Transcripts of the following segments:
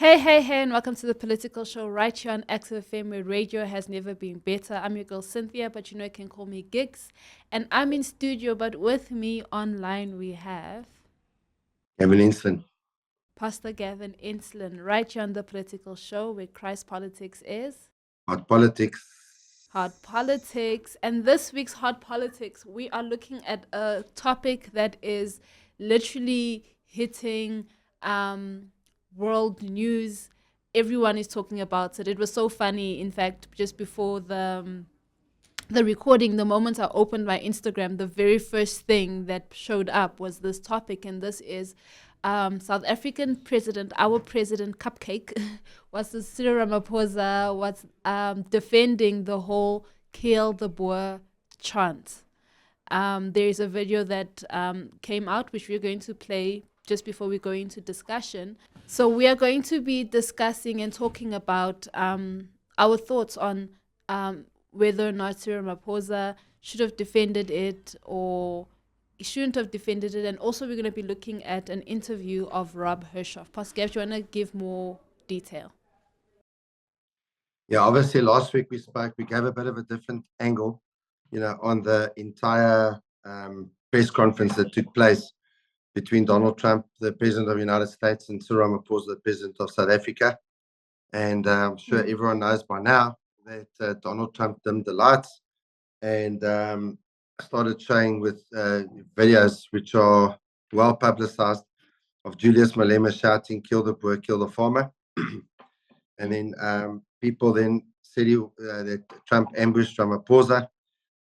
Hey, hey, hey, and welcome to the Political Show right here on XFM, where radio has never been better. I'm your girl Cynthia, but you can call me Gigs. And I'm in studio, but with me online we have Kevin Instant. Pastor Gavin Inslin, right here on the Political Show, where Christ politics is Hot politics. hot politics. And this week's hot politics, we are looking at a topic that is literally hitting world news. Everyone is talking about it. It was so funny. In fact, just before the recording, the moment I opened my Instagram, the very first thing that showed up was this topic, and this is South African president, our president Cupcake, was the Cyril Ramaphosa was defending the whole "kill the boer" chant. There is a video that came out, which we're going to play just before we go into discussion. So we are going to be discussing and talking about our thoughts on whether or not Cyril Ramaphosa should have defended it or he shouldn't have defended it. And also we're going to be looking at an interview of Rob Hershoff. Pascal, do you want to give more detail? Yeah, obviously last week we spoke, we gave a bit of a different angle, on the entire press conference that took place between Donald Trump, the president of the United States, and Cyril Ramaphosa, the president of South Africa. And I'm sure everyone knows by now that Donald Trump dimmed the lights and started showing with videos which are well publicized of Julius Malema shouting, "Kill the boer, kill the farmer." And then people then said that Trump ambushed Ramaphosa,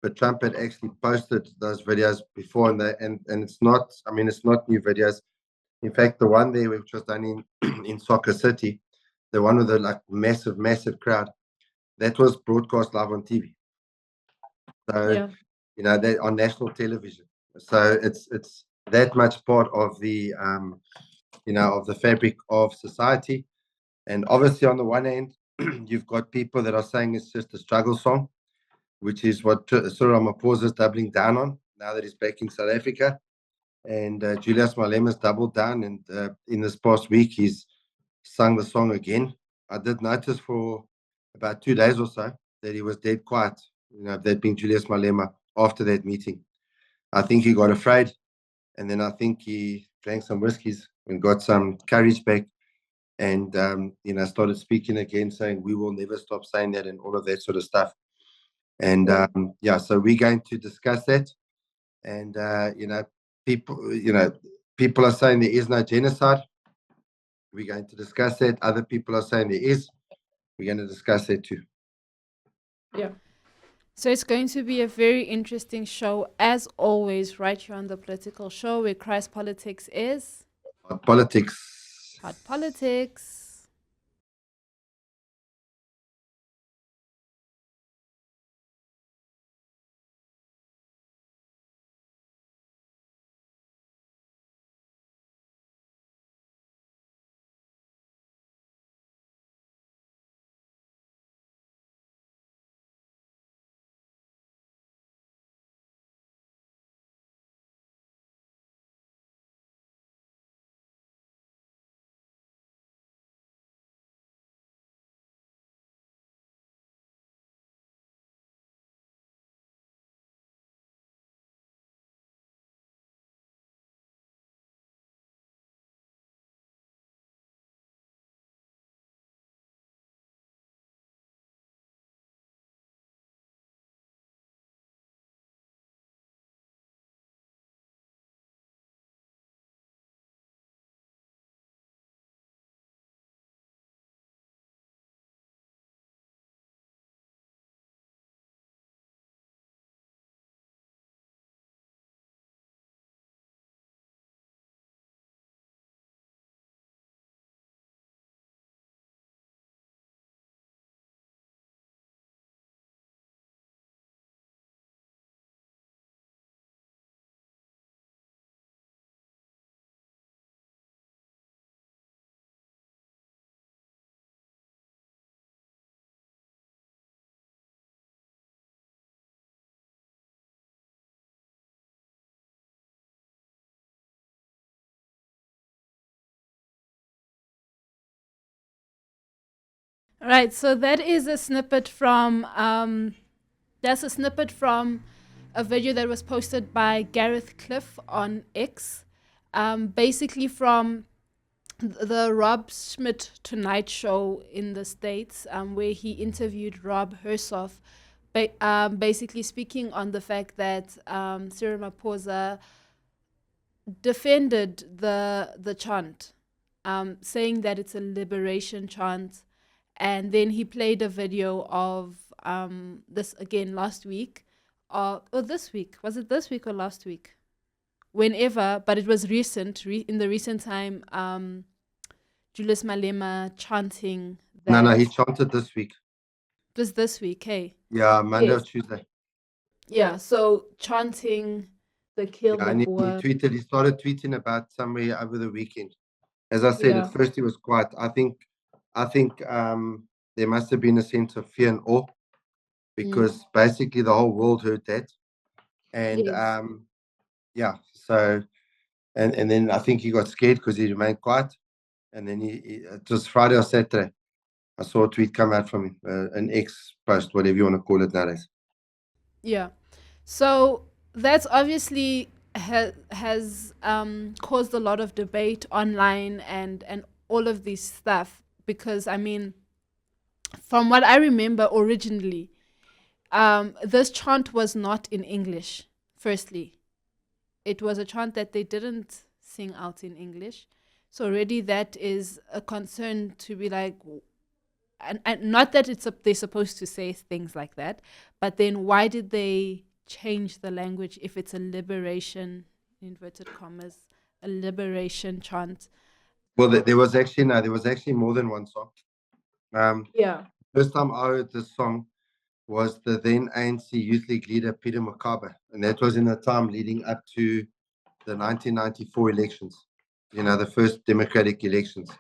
but Trump had actually posted those videos before, and it's not. I mean, it's not new videos. In fact, the one there which was done in in Soccer City, the one with the like massive crowd, that was broadcast live on TV. So Yeah. they on national television. So it's that much part of the of the fabric of society. And obviously, on the one hand, you've got people that are saying it's just a struggle song, which is what Cyril Ramaphosa is doubling down on now that he's back in South Africa. And Julius Malema's doubled down, and in this past week, he's sung the song again. I did notice for about 2 days or so that he was dead quiet, that being Julius Malema after that meeting. I think he got afraid, and then I think he drank some whiskies and got some courage back and started speaking again, saying we will never stop saying that and all of that sort of stuff. And so we're going to discuss that. And people, people are saying there is no genocide. We're going to discuss that. Other people are saying there is. We're going to discuss that too. Yeah. So it's going to be a very interesting show, as always, right here on the Political Show, where Christ politics is Politics. hot politics. Right. So that is a snippet from that's a snippet from a video that was posted by Gareth Cliff on X. Basically from the Rob Schmidt Tonight Show in the States, where he interviewed Rob Hersoff, basically speaking on the fact that Cyril Ramaphosa defended the chant, saying that it's a liberation chant, and then he played a video of this again last week, or this week. Was it this week or last week? Whenever, but it was recent. In the recent time, Julius Malema chanting No, no, that. he chanted this week. It was this week, hey? Yeah, Monday or Yes. Tuesday. Yeah, so chanting the kill Yeah, the and he boer. tweeted. He started tweeting about somewhere over the weekend. As I said, Yeah. at first he was quiet. I think there must have been a sense of fear and awe because basically the whole world heard that, and Yes. yeah. So and then I think he got scared because he remained quiet, and then it was Friday or Saturday. I saw a tweet come out from him, an X post, whatever you want to call it nowadays. Yeah. So that's obviously has caused a lot of debate online and all of this stuff, because I mean, from what I remember originally, this chant was not in English. Firstly, it was a chant that they didn't sing out in English. So already that is a concern, to be like, and not that they're supposed to say things like that, but then why did they change the language if it's a liberation, inverted commas, a liberation chant? Well, there was actually more than one song. Yeah. First time I heard this song was the then ANC Youth League leader Peter Mokaba, and that was in the time leading up to the 1994 elections. You know, the first democratic elections.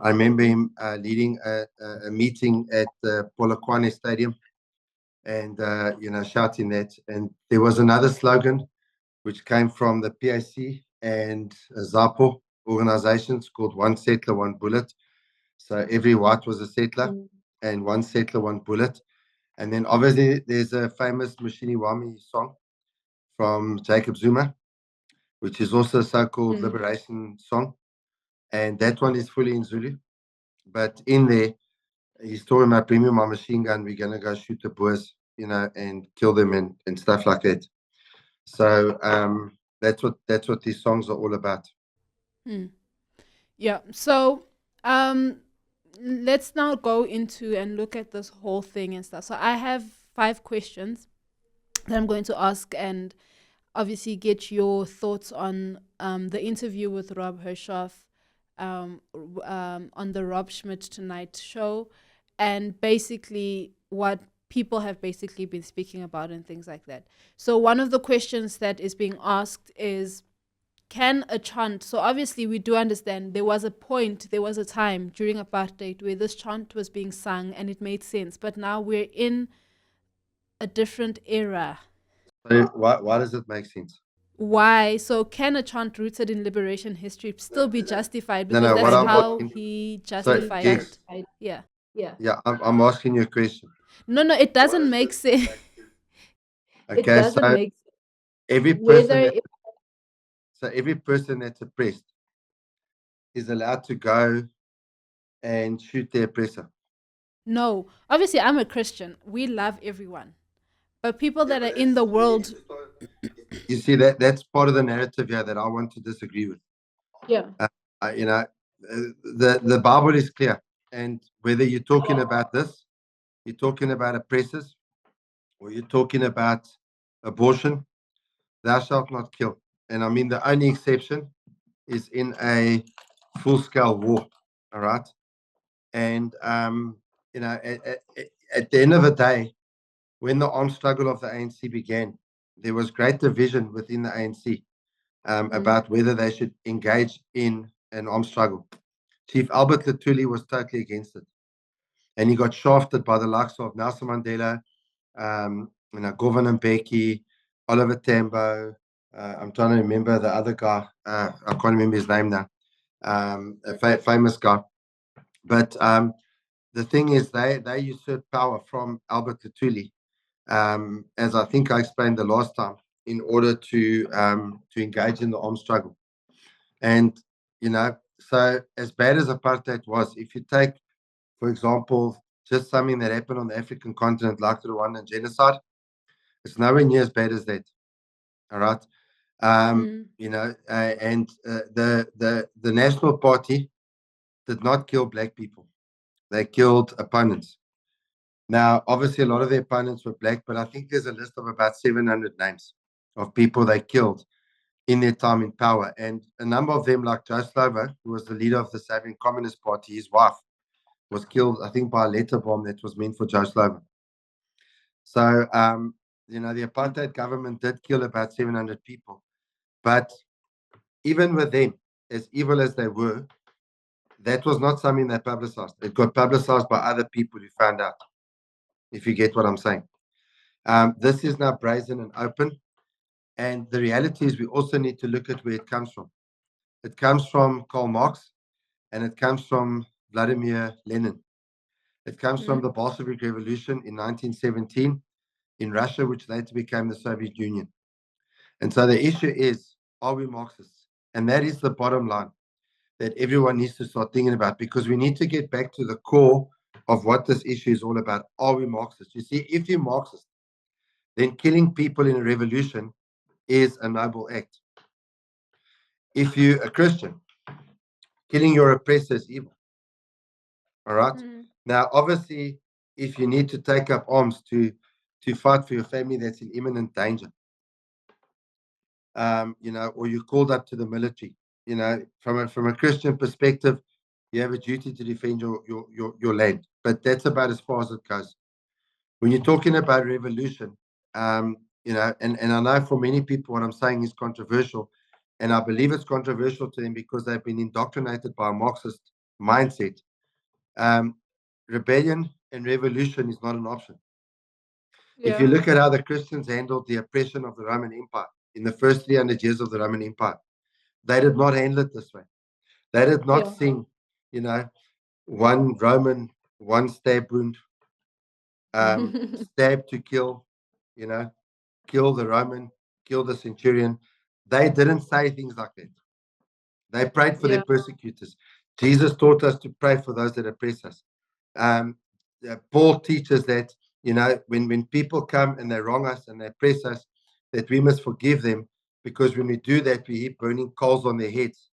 I remember him leading a meeting at the Polokwane Stadium, and you know, shouting that. And there was another slogan which came from the PAC and ZAPO organizations called "One Settler, One Bullet." So every white was a settler, and one settler, one bullet. And then obviously there's a famous Mashini Wami song from Jacob Zuma, which is also a so-called liberation song. And that one is fully in Zulu. But in there, he's talking about bring me my machine gun, we're gonna go shoot the boers, you know, and kill them and stuff like that. So that's what these songs are all about. Hmm. Yeah. So um let's now go into and look at this whole thing and stuff. So I have 5 questions that I'm going to ask, and obviously get your thoughts on the interview with Rob Hershoff, on the Rob Schmidt Tonight Show, and basically what people have basically been speaking about and things like that. So one of the questions that is being asked is, can a chant, so obviously we do understand there was a point, there was a time during apartheid where this chant was being sung and it made sense, but now we're in a different era. So why does it make sense? Why? So can a chant rooted in liberation history still be justified? No, Because no. What that's I'm how asking. he So justified yes, it. Yeah. yeah. I'm asking you a question. No, no, it doesn't make sense. It Okay, doesn't so make sense. every person Whether that so every person that's oppressed is allowed to go and shoot the oppressor. no, obviously I'm a Christian. We love everyone. But people Yeah, that are but in the that's world, you see that's part of the narrative here that I want to disagree with. yeah. Uh, you know, the Bible is clear, and whether you're talking about this, you're talking about oppressors, or you're talking about abortion, thou shalt not kill. And I mean, the only exception is in a full-scale war. All right, and you know, at the end of the day, when the armed struggle of the ANC began, there was great division within the ANC about whether they should engage in an armed struggle. Chief Albert Lutuli was totally against it, and he got shafted by the likes of Nelson Mandela, you know, Govan Mbeki, Oliver Tambo. I'm trying to remember the other guy. I can't remember his name now. A famous guy. But the thing is, they usurped power from Albert Lutuli, as I think I explained the last time, in order to engage in the armed struggle. And so as bad as apartheid was, if you take, for example, just something that happened on the African continent, like the Rwandan genocide, it's nowhere near as bad as that. All right. Mm. The National Party did not kill black people. They killed opponents. Now, obviously, a lot of the opponents were black, but I think there's a list of about 700 names of people they killed in their time in power. And a number of them, like Joe Slovo, who was the leader of the South African Communist Party, his wife was killed, I think, by a letter bomb that was meant for Joe Slovo. So, the apartheid government did kill about 700 people. But even with them, as evil as they were, that was not something they publicized. It got publicized by other people who found out, if you get what I'm saying. This is now brazen and open. And the reality is, we also need to look at where it comes from. It comes from Karl Marx, and it comes from Vladimir Lenin. It comes from Mm. the Bolshevik Revolution in 1917 in Russia, which later became the Soviet Union. And so the issue is, are we Marxists? And that is the bottom line that everyone needs to start thinking about, because we need to get back to the core of what this issue is all about. Are we Marxists? You see, if you're Marxist, then killing people in a revolution is a noble act. If you're a Christian, killing your oppressor is evil. All right. Mm. Now, obviously, if you need to take up arms to fight for your family that's in imminent danger, or you're called up to the military, from a Christian perspective, you have a duty to defend your land. But that's about as far as it goes. When you're talking about revolution, and I know for many people what I'm saying is controversial, and I believe it's controversial to them because they've been indoctrinated by a Marxist mindset. Um, Rebellion and revolution is not an option. If you Yeah. look at how the Christians handled the oppression of the Roman Empire in the first 300 years of the Roman Empire, they did not handle it this way. They did not Yeah. sing, one Roman, one stab wound, stab to kill, you know, kill the Roman, kill the centurion. They didn't say things like that. They prayed for their Yeah. persecutors. Jesus taught us to pray for those that oppress us. Um, Paul teaches that, when people come and they wrong us and they oppress us, that we must forgive them, because when we do that, we heap burning coals on their heads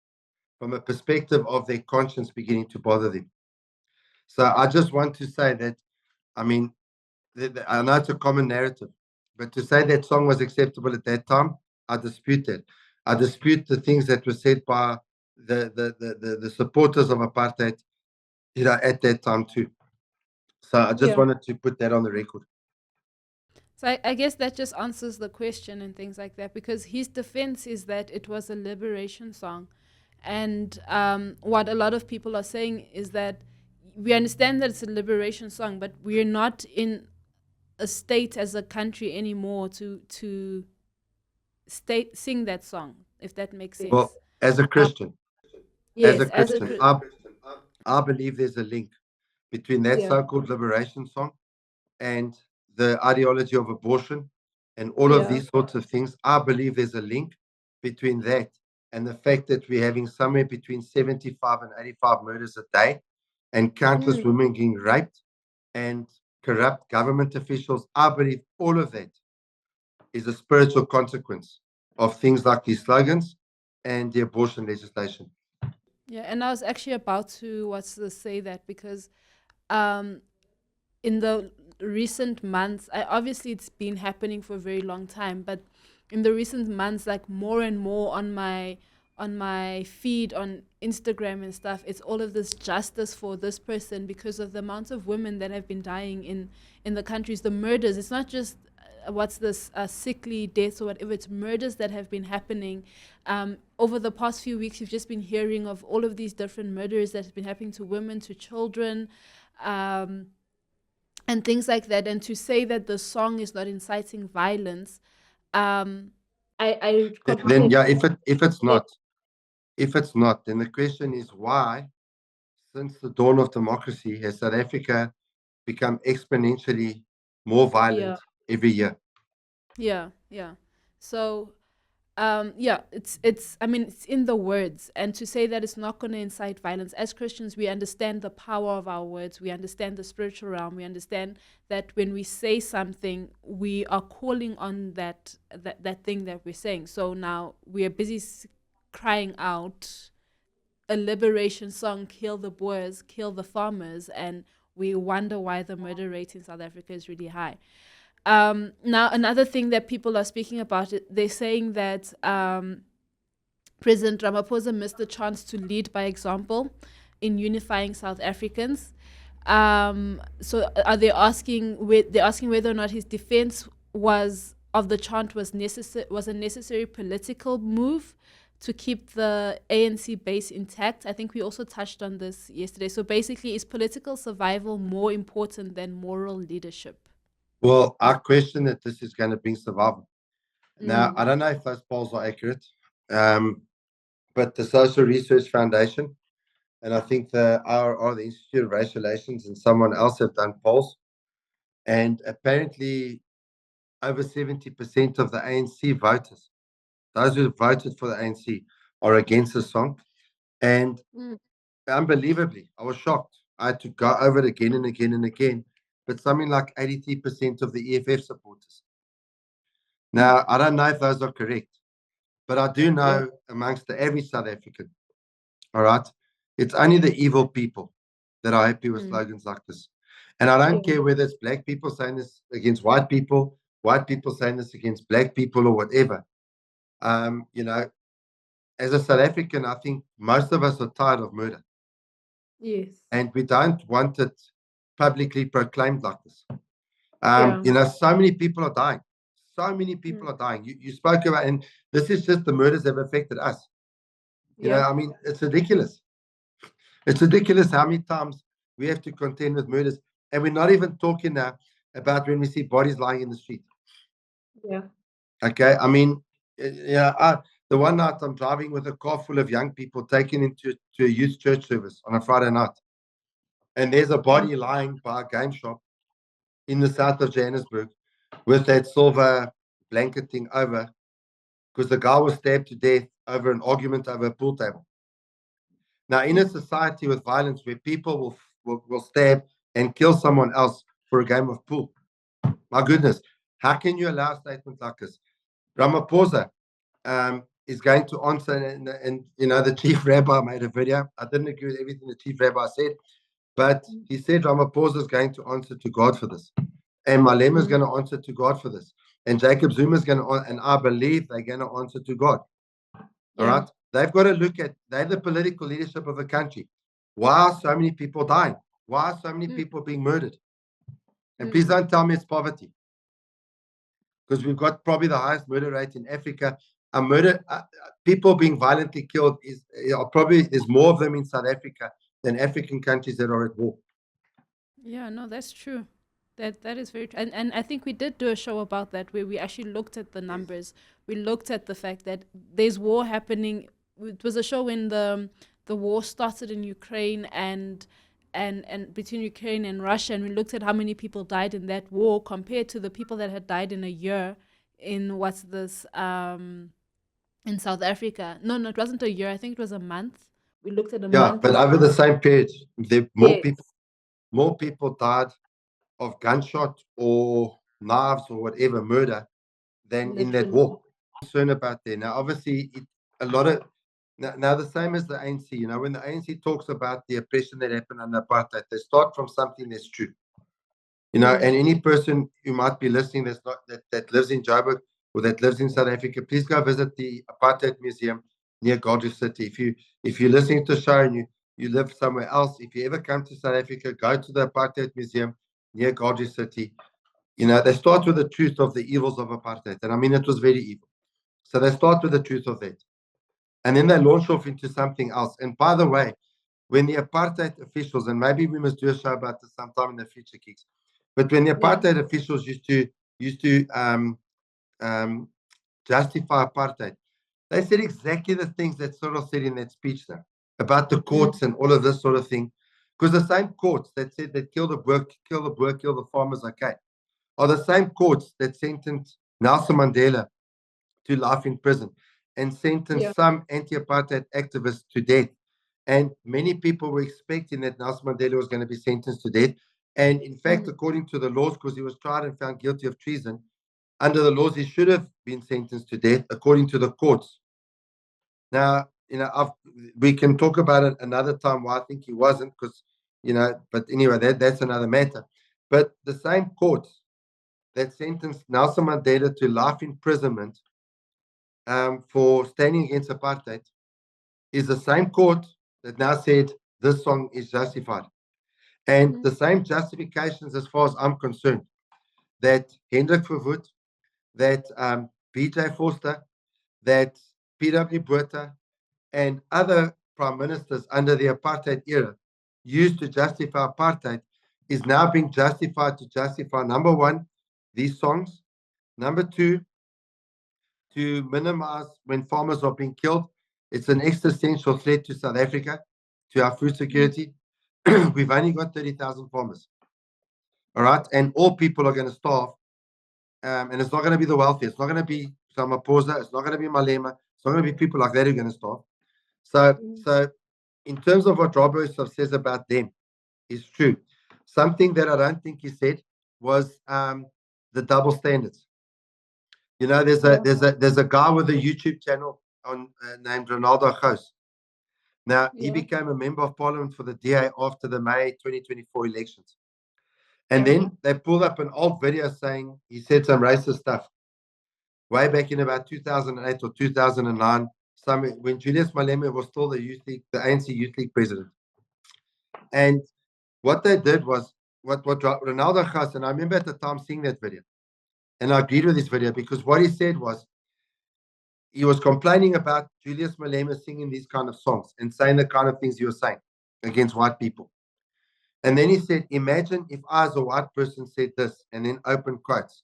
from a perspective of their conscience beginning to bother them. So I just want to say that, I mean, I know it's a common narrative, but to say that song was acceptable at that time, I dispute that. I dispute the things that were said by the supporters of apartheid, at that time too. So I just Yeah. wanted to put that on the record. So I guess that just answers the question and things like that, because his defense is that it was a liberation song. And what a lot of people are saying is that we understand that it's a liberation song, but we're not in a state as a country anymore to sing that song, if that makes Well, sense. as a Um, Christian, as a yes, as a Christian, I believe there's a link between that yeah, so-called liberation song and the ideology of abortion and all of yeah, these sorts of things. I believe there's a link between that and the fact that we're having somewhere between 75 and 85 murders a day, and countless mm, women getting raped, and corrupt government officials. I believe all of that is a spiritual consequence of things like these slogans and the abortion legislation. yeah. And I was actually about to say that, because um in the recent months, obviously it's been happening for a very long time, but in the recent months, like more and more on my feed on Instagram and stuff, it's all of this justice for this person because of the amount of women that have been dying in the countries, the murders. It's not just what's this sickly deaths or whatever. It's murders that have been happening over the past few weeks. You've just been hearing of all of these different murders that have been happening to women, to children, and things like that. And to say that the song is not inciting violence, um I Then, completely yeah, if it's not, then the question is, why since the dawn of democracy has South Africa become exponentially more Yeah. violent every year. Yeah. Yeah. So yeah, it's I mean it's in the words, and to say that it's not going to incite violence, as Christians we understand the power of our words, we understand the spiritual realm, we understand that when we say something we are calling on that thing that we're saying. So now we are busy crying out a liberation song, kill the boers, kill the farmers, and we wonder why the murder rate in South Africa is really high. Now, another thing that people are speaking about, they're saying that President Ramaphosa missed the chance to lead by example in unifying South Africans. So, are they asking? They're asking whether or not his defense was of the chant was a necessary political move to keep the ANC base intact. I think we also touched on this yesterday. So basically, is political survival more important than moral leadership? Well, I question that this is going to bring survival. Now, Mm. I don't know if those polls are accurate, but the Social Research Foundation and I think the IRR, the Institute of Race Relations, and someone else have done polls, and apparently over 70% of the ANC voters, those who voted for the ANC, are against the song. And Mm. unbelievably, I was shocked. I had to go over it again and again and again, but something like 83% of the EFF supporters. Now, I don't know if those are correct, but I do Yeah. know amongst the average South African, all right, it's only the evil people that are happy with Mm. slogans like this. And I don't Yeah. care whether it's black people saying this against white people saying this against black people or whatever. You know, as a South African, I think most of us are tired of murder Yes. and we don't want it publicly proclaimed like this. Yeah. You know, so many people are dying. So many Mm. people are dying. You spoke about, and this is just the murders that have affected us. You know, Yeah. I mean, it's ridiculous. It's ridiculous how many times we have to contend with murders. And we're not even talking now about when we see bodies lying in the street. Yeah. Okay. I mean, yeah, the one night I'm driving with a car full of young people taken into to a youth church service on a Friday night. And there's a Mm. body lying by a game shop in the south of Johannesburg with that silver blanketing over because the guy was stabbed to death over an argument over a pool table. Now, in a Mm. society with violence where people will stab and kill someone else for a game of pool, my goodness, how can you allow a statement like this? Ramaphosa is going to answer, and you know, the chief rabbi made a video. I didn't agree with everything the chief rabbi said, but he said Ramaphosa is going to answer to God for this, and Malema is Mm. going to answer to God for this, and Jacob Zuma is going to, and I believe they're going to answer to God. All Yeah. right. They've got to look at, they're the political leadership of the country. Why are so many people dying? Why are so many Mm. people being murdered? And Mm. please don't tell me it's poverty, because we've got probably the highest murder rate in Africa. People being violently killed probably is more of them in South Africa than African countries that are at war. Yeah, no, that's true. That is very true. And I think we did do a show about that where we actually looked at the numbers. We looked at the fact that there's war happening. It was a show when the war started in Ukraine and between Ukraine and Russia, and we looked at how many people died in that war compared to the people that had died in a year in what's this in South Africa. No, no, it wasn't a year. I think it was a month. We looked at a Yeah, month but in over the same period, there yes, more people died of gunshot or knives or whatever murder than in that literally. war. Concerned about there. Now, obviously, a lot of now the same as the ANC. You know, when the ANC talks about the oppression that happened under apartheid, they start from something that's true. You know, Mm. and any person who might be listening that's not that lives in Joburg or that lives in South Africa, please go visit the Apartheid Museum near Goldreef City. If you're listening to the show and you live somewhere else, if you ever come to South Africa, go to the Apartheid Museum near Goldreef City. You know, they start with the truth of the evils of apartheid. And I mean, it was very evil. So they start with the truth of that. And then they launch off into something else. And by the way, when the apartheid officials, and maybe we must do a show about this sometime in the future, Kicks, but when the Yeah. apartheid officials used to um, justify apartheid, they said exactly the things that Cyril said in that speech there about the Mm. courts and all of this sort of thing. Because the same courts that said that kill the boer, kill the farmers, okay, are the same courts that sentenced Nelson Mandela to life in prison and Yeah. sentenced some anti-apartheid activists to death. And many people were expecting that Nelson Mandela was going to be sentenced to death. And in fact, Mm. according to the laws, because he was tried and found guilty of treason, under the laws, he should have been sentenced to death, according to the courts. Now, we can talk about it another time why I think he wasn't, because, but anyway, that's another matter. But the same courts that sentenced Nelson Mandela to life imprisonment for standing against apartheid is the same court that now said this song is justified. And Mm-hmm. the same justifications, as far as I'm concerned, that Hendrik Verwoerd, that BJ Forster, that P.W. Botha, and other prime ministers under the apartheid era used to justify apartheid is now being justified to justify, number one, these songs. Number two, to minimize when farmers are being killed. It's an existential threat to South Africa, to our food security. We've only got 30,000 farmers. All right. And all people are going to starve. And it's not going to be the wealthy. It's not going to be Ramaphosa. It's not going to be Malema. It's not going to be people like that who are going to starve. So in terms of what Robert says about them, is true. Something that I don't think he said was the double standards. There's a Yeah. there's a guy with a YouTube channel on named Ronaldo Gous. Now he Yeah. became a member of parliament for the DA after the May 2024 elections, and Yeah. then they pulled up an old video saying he said some racist stuff way back in about 2008 or 2009, when Julius Malema was still the ANC Youth League president. And what they did was what Ronaldo Gous, and I remember at the time seeing that video, and I agreed with this video because what he said was, he was complaining about Julius Malema singing these kind of songs and saying the kind of things he was saying against white people. And then he said, imagine if I, as a white person, said this, and then open quotes.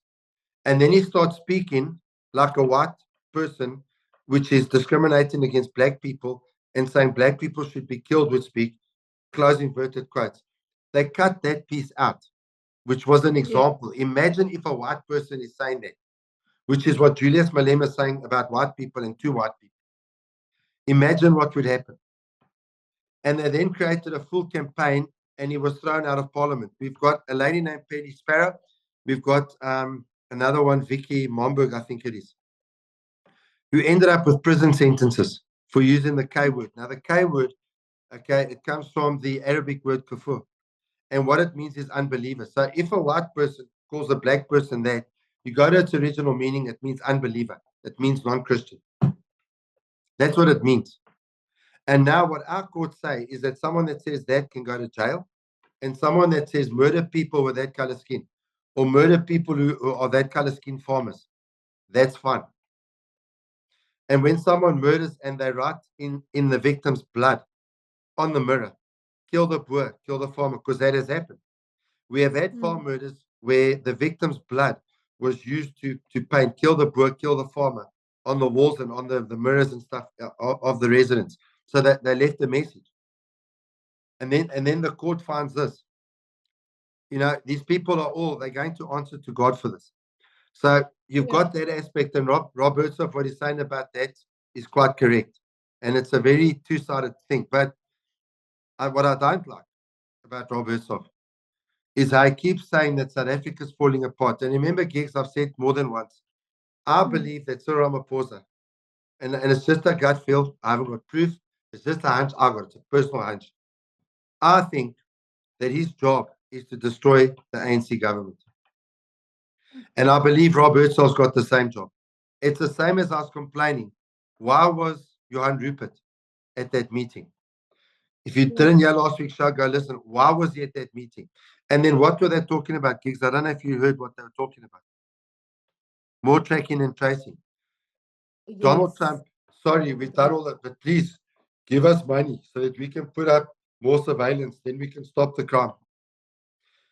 And then he starts speaking like a white person, which is discriminating against black people and saying black people should be killed, would speak, close inverted quotes. They cut that piece out, which was an Yeah. example. Imagine if a white person is saying that, which is what Julius Malema is saying about white people and to white people. Imagine what would happen. And they then created a full campaign, and he was thrown out of parliament. We've got a lady named Penny Sparrow. We've got another one, Vicky Momberg, I think it is, who ended up with prison sentences for using the K word. Now, the K word, okay, it comes from the Arabic word kafur. And what it means is unbeliever. So if a white person calls a black person that, you go to its original meaning, it means unbeliever. It means non-Christian. That's what it means. And now what our courts say is that someone that says that can go to jail, and someone that says murder people with that color skin, or murder people who are that color skin farmers, that's fine. And when someone murders and they write in the victim's blood on the mirror, kill the boer, kill the farmer, because that has happened. We have had farm Mm. murders where the victim's blood was used to paint, kill the boer, kill the farmer, on the walls and on the mirrors and stuff of the residents, so that they left a message. And then the court finds this. These people they're going to answer to God for this. So you've Yeah. got that aspect, and Rob Herzog, what he's saying about that is quite correct. And it's a very two-sided thing. But what I don't like about Rob Herzog is how he keeps saying that South Africa's falling apart. And remember, Gigs, I've said more than once, I Mm. believe that Cyril Ramaphosa, and it's just a gut feel, I haven't got proof, it's just a hunch I got, it's a personal hunch. I think that his job is to destroy the ANC government. And I believe Rob Herzog's got the same job. It's the same as I was complaining. Why was Johan Rupert at that meeting? If you Yeah. didn't hear last week's show, go listen. Why was he at that meeting? And then what were they talking about, Gigs? I don't know if you heard what they were talking about. More tracking and tracing. Donald Yes. Trump, sorry, we've done all that, but please give us money so that we can put up more surveillance, then we can stop the crime.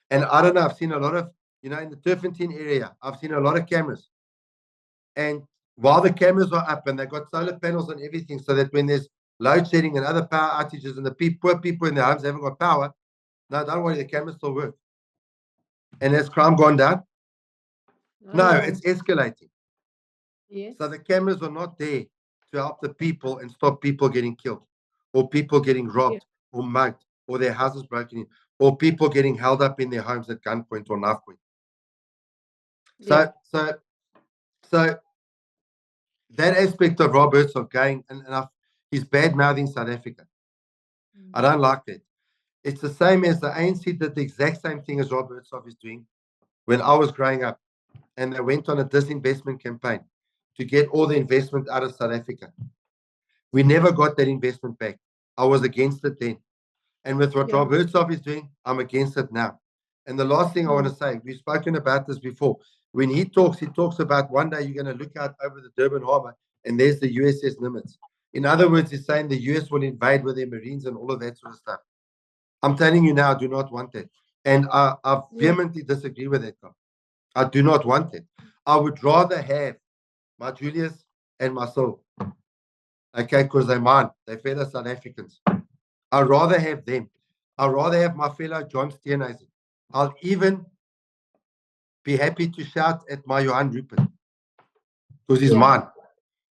And I don't know, I've seen a lot of, in the Turfentine area, I've seen a lot of cameras. And while the cameras are up and they've got solar panels and everything, so that when there's load shedding and other power outages and the poor people in their homes haven't got power, No, don't worry, the cameras still work. And has crime gone down? No, No. it's escalating. Yes. So the cameras are not there to help the people and stop people getting killed, or people getting Yeah. robbed, or mugged, or their houses broken in, or people getting held up in their homes at gunpoint or knife point. Yeah. So that aspect of Roberts of going and he's bad mouthing South Africa. I don't like that. It's the same as the ANC did the exact same thing as Rob Hertzog is doing when I was growing up, and they went on a disinvestment campaign to get all the investment out of South Africa. We never got that investment back. I was against it then. And with what Yeah. Rob Hertzog is doing, I'm against it now. And the last thing I want to say, we've spoken about this before. When he talks about one day you're going to look out over the Durban Harbor and there's the USS Nimitz. In other words, he's saying the US will invade with their Marines and all of that sort of stuff. I'm telling you now, I do not want that. And I Yeah. vehemently disagree with that. I do not want it. I would rather have my Julius and my soul, okay, because they're mine. They're fellow South Africans. I'd rather have them. I'd rather have my fellow John Steenhuisen. I'll even be happy to shout at my Johan Rupert because he's Yeah. mine.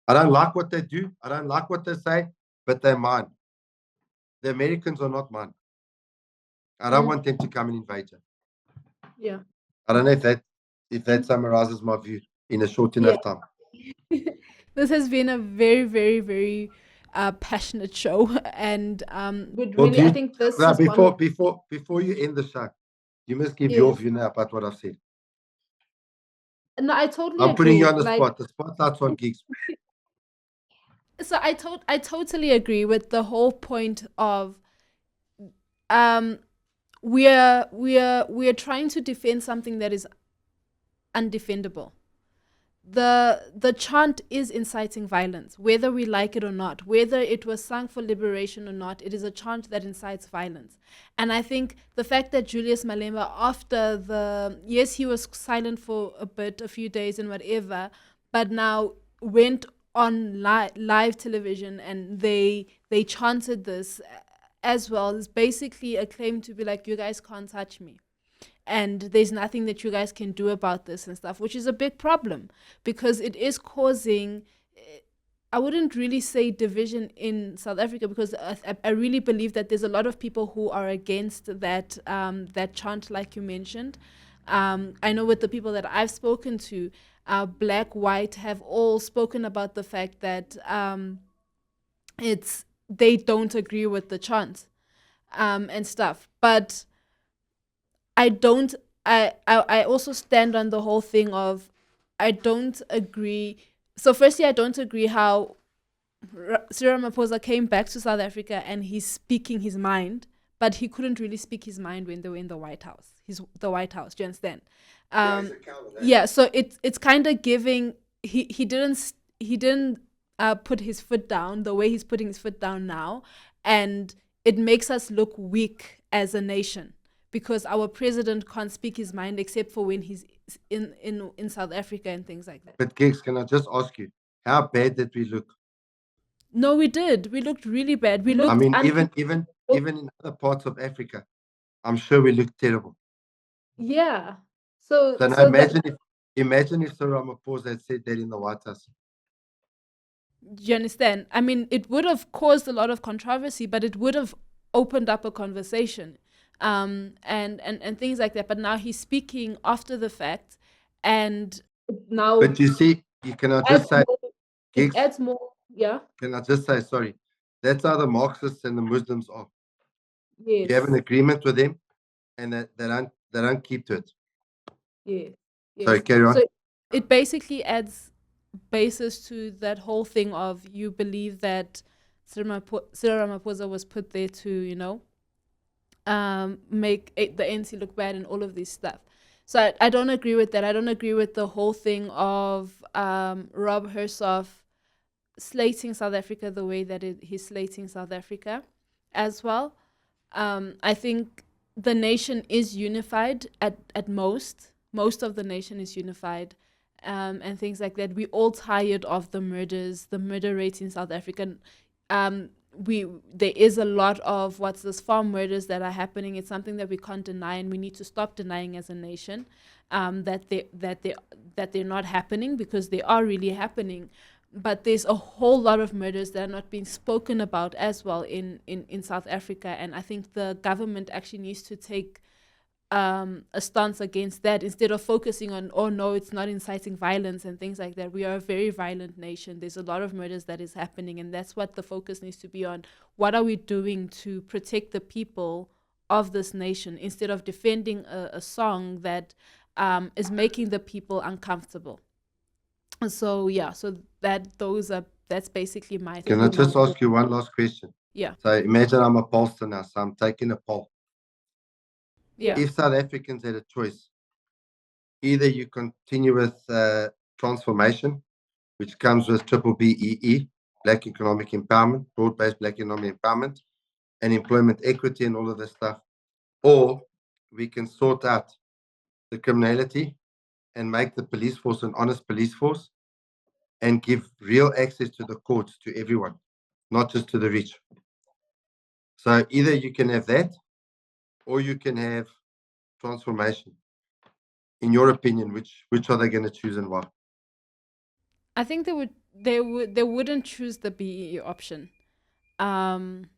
I don't like what they do. I don't like what they say, but they're mine. The Americans are not mine. I don't want them to come and invade you. Yeah. I don't know if that summarizes my view in a short Yeah. enough time. This has been a very, very, very passionate show, and would Well, really, do I you think this now is one of. before you end the show, you must give your Yes. view now about what I've said. No, I totally I'm putting you agree. on the Like, spot. The spotlight's on gigs. so I totally agree with the whole point of um we're trying to defend something that is undefendable. The chant is inciting violence, whether we like it or not, whether it was sung for liberation or not. It is a chant that incites violence. And I think the fact that Julius Malema, after the yes, he was silent for a bit, a few days and whatever, but now went on live television and they chanted this as well, is basically a claim to be like, you guys can't touch me, and there's nothing that you guys can do about this and stuff, which is a big problem because it is causing, I wouldn't really say division in South Africa, because I really believe that there's a lot of people who are against that that chant, like you mentioned. I know with the people that I've spoken to, black, white, have all spoken about the fact that it's they don't agree with the chant and stuff, but I don't. I also stand on the whole thing of I don't agree. So firstly, I don't agree how Cyril Ramaphosa came back to South Africa and he's speaking his mind, but he couldn't really speak his mind when they were in the White House. He's the White House. Do you understand? Yeah. So it's kind of giving. He didn't put his foot down the way he's putting his foot down now, and it makes us look weak as a nation because our president can't speak his mind except for when he's in South Africa and things like that. But gigs, can I just ask you, how bad did we look? No, we did. We looked really bad. We I looked mean, even in other parts of Africa, I'm sure we looked terrible. yeah. So So now so that imagine if Cyril Ramaphosa had said that in the White House. do you understand? I mean, it would have caused a lot of controversy, but it would have opened up a conversation, and things like that. But now he's speaking after the fact, and now But you see, can I adds just say, more, it gigs, adds more. Yeah. can I just say, sorry, that's how the Marxists and the Muslims are. You have an Yes. agreement with them, and they don't keep to it. Yes. Sorry, Yes. carry on. So it basically adds basis to that whole thing of you believe that Cyril Ramaphosa was put there to, make the ANC look bad and all of this stuff. So I don't agree with that. I don't agree with the whole thing of Rob Hersoff slating South Africa the way that he's slating South Africa as well. I think the nation is unified at most. Most of the nation is unified, and things like that. We all tired of the murders, the murder rates in South Africa. there is a lot of what's this farm murders that are happening. It's something that we can't deny, and we need to stop denying as a nation, that they're not happening, because they are really happening. But there's a whole lot of murders that are not being spoken about as well in South Africa, and I think the government actually needs to take a stance against that, instead of focusing on, oh no, it's not inciting violence and things like that. We are a very violent nation. There's a lot of murders that is happening, and that's what the focus needs to be on. What are we doing to protect the people of this nation, instead of defending a song that is making the people uncomfortable? So yeah, so that's basically my Can I thought. just ask you one last question? Yeah, So imagine I'm a pollster now, so I'm taking a poll. yeah. If South Africans had a choice, either you continue with transformation, which comes with triple BEE, Black Economic Empowerment, broad-based Black Economic Empowerment, and employment equity and all of this stuff, or we can sort out the criminality and make the police force an honest police force and give real access to the courts to everyone, not just to the rich. So either you can have that, or you can have transformation. In your opinion, which are they going to choose and why? I think they wouldn't choose the BEE option. Um,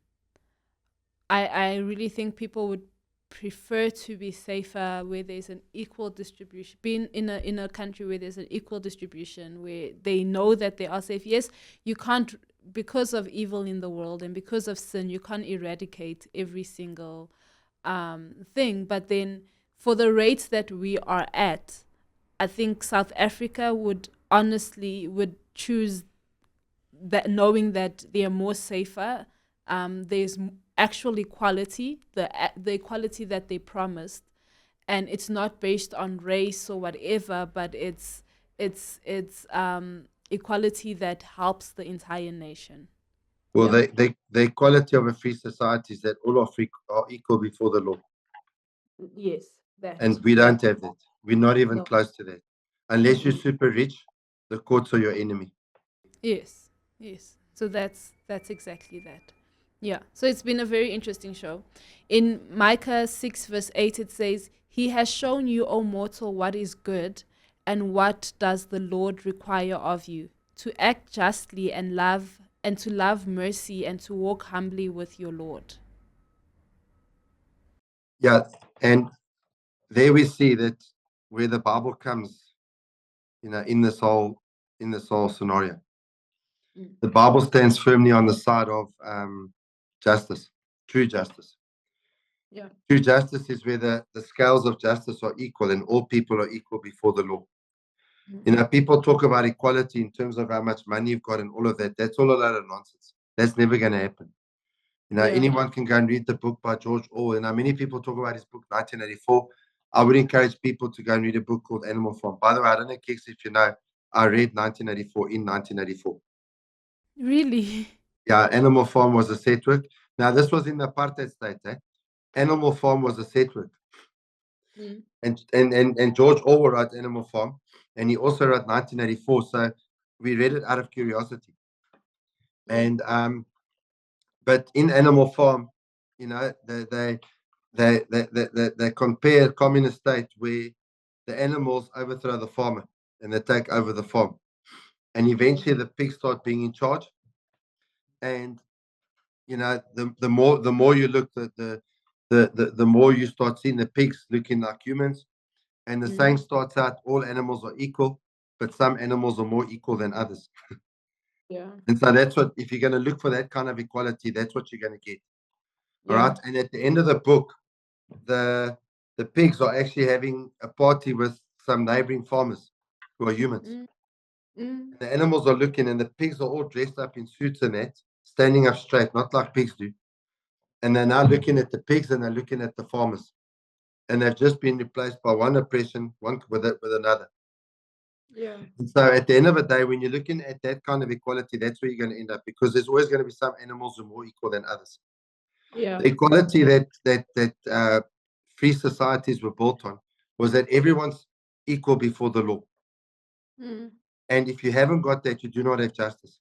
I really think people would prefer to be safer, where there's an equal distribution, being in a country where there's an equal distribution, where they know that they are safe. Yes, you can't, because of evil in the world and because of sin, you can't eradicate every single thing. But then, for the rates that we are at, I think South Africa would choose that, knowing that they are more safer. There's actual equality, the equality that they promised, and it's not based on race or whatever, but it's equality that helps the entire nation. Well, Yeah. the equality of a free society is that all are free, are equal before the law, Yes, and that. we Yeah. don't have that. We're not even No. close to that. Unless you're super rich, the courts are your enemy. Yes. Yes. So that's exactly that. Yeah. So it's been a very interesting show. In Micah 6 verse 8 it says, "He has shown you, O mortal, what is good, and what does the Lord require of you? To act justly and to love mercy and to walk humbly with your Lord." Yeah, and there we see that where the Bible comes, in this whole scenario, Mm. the Bible stands firmly on the side of justice, true justice. Yeah. True justice is where the scales of justice are equal and all people are equal before the law. People talk about equality in terms of how much money you've got and all of that. That's all a lot of nonsense. That's never going to happen. Yeah. Anyone can go and read the book by George Orwell. Many people talk about his book, 1984. I would encourage people to go and read a book called Animal Farm. By the way, I don't know, Kix, if you know, I read 1984 in 1984. Really? Yeah, Animal Farm was a set work. Now, this was in the apartheid state. Animal Farm was a set work. Mm. And George Orwell wrote Animal Farm, and he also wrote 1984. So we read it out of curiosity. And but in Animal Farm, they compare communist state where the animals overthrow the farmer and they take over the farm, and eventually the pigs start being in charge. And the more you look, the more you start seeing the pigs looking like humans. And the saying starts out, all animals are equal, but some animals are more equal than others. Yeah. And so that's what, if you're going to look for that kind of equality, that's what you're going to get. All Yeah. right. And at the end of the book, the pigs are actually having a party with some neighboring farmers who are humans. Mm. Mm. The animals are looking, and the pigs are all dressed up in suits and that, standing up straight, not like pigs do. And they're now looking at the pigs and they're looking at the farmers. And they've just been replaced by one oppression, one with another. Yeah. And so at the end of the day, when you're looking at that kind of equality, that's where you're going to end up, because there's always going to be some animals who are more equal than others. Yeah. The equality that free societies were built on was that everyone's equal before the law. Mm. And if you haven't got that, you do not have justice.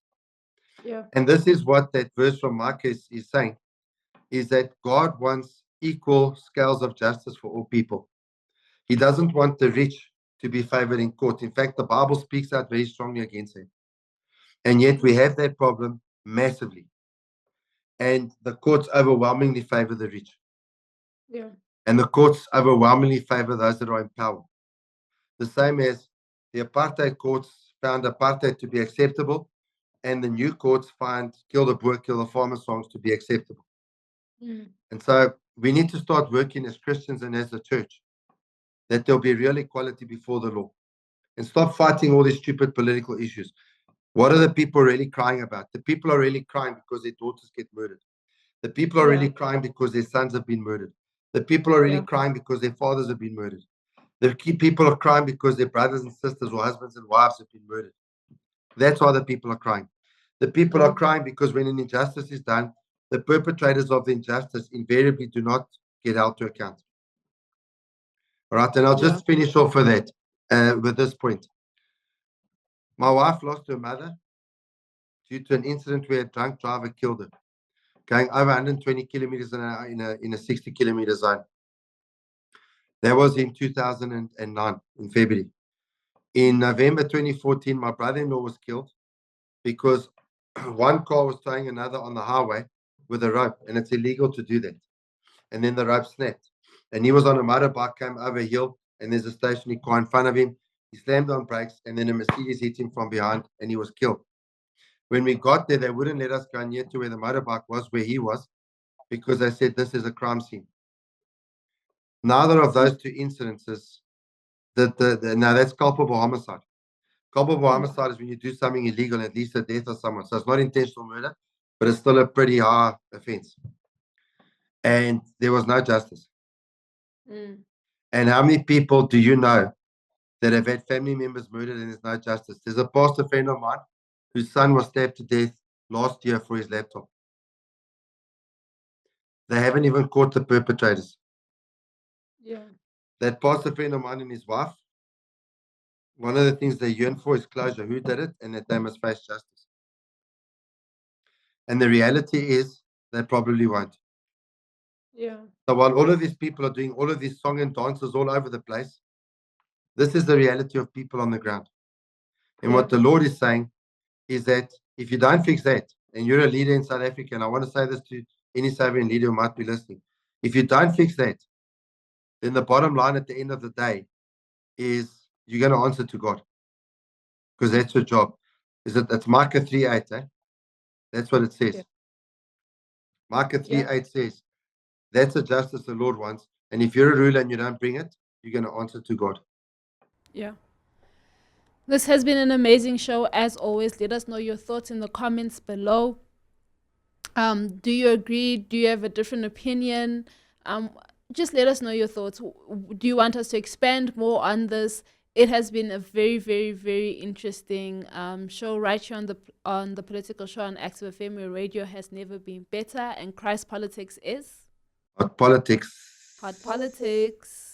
Yeah. And this is what that verse from Micah is saying, is that God wants equal scales of justice for all people. He doesn't want the rich to be favored in court. In fact, the Bible speaks out very strongly against it. And yet we have that problem massively. And the courts overwhelmingly favor the rich. Yeah. And the courts overwhelmingly favor those that are in power. The same as the apartheid courts found apartheid to be acceptable, and the new courts find kill the boer, kill the farmer songs to be acceptable. Mm. And so we need to start working as Christians and as a church that there'll be real equality before the law and stop fighting all these stupid political issues. What are the people really crying about? The people are really crying because their daughters get murdered. The people are Yeah. really crying because their sons have been murdered. The people are really Yeah. crying because their fathers have been murdered. The key people are crying because their brothers and sisters or husbands and wives have been murdered. That's why the people are crying. The people are crying because when an injustice is done, the perpetrators of the injustice invariably do not get held to account. All right, and I'll Yeah. just finish off with that, with this point. My wife lost her mother due to an incident where a drunk driver killed her, going over 120 kilometers an hour in a 60-kilometer zone. That was in 2009, in February. In November 2014, my brother-in-law was killed because one car was towing another on the highway with a rope, and it's illegal to do that. And then the rope snapped. And he was on a motorbike, came over a hill, and there's a stationary car in front of him. He slammed on brakes, and then a Mercedes hit him from behind, and he was killed. When we got there, they wouldn't let us go near to where the motorbike was, where he was, because they said this is a crime scene. Neither of those two incidences, now that's culpable homicide. Culpable homicide is when you do something illegal and it leads to the death of someone. So it's not intentional murder, but it's still a pretty high offense. And there was no justice. Mm. And how many people do you know that have had family members murdered and there's no justice? There's a pastor friend of mine whose son was stabbed to death last year for his laptop. They haven't even caught the perpetrators. Yeah. That pastor friend of mine and his wife, one of the things they yearn for is closure. Who did it? And that they must face justice. And the reality is they probably won't. Yeah. So while all of these people are doing all of these song and dances all over the place, this is the reality of people on the ground. And what the Lord is saying is that if you don't fix that, and you're a leader in South Africa, and I want to say this to any South African leader who might be listening, if you don't fix that, then the bottom line at the end of the day is you're going to answer to God, because that's your job. That's Micah 3:8, eh? That's what it says. Yeah. Micah Yeah. 3:8 says, that's the justice the Lord wants. And if you're a ruler and you don't bring it, you're going to answer to God. Yeah. This has been an amazing show. As always, let us know your thoughts in the comments below. Do you agree? Do you have a different opinion? Just let us know your thoughts. Do you want us to expand more on this? It has been a very, very, very interesting show right here on the political show on Active FM, where radio has never been better, and Christ politics is But politics. hot politics.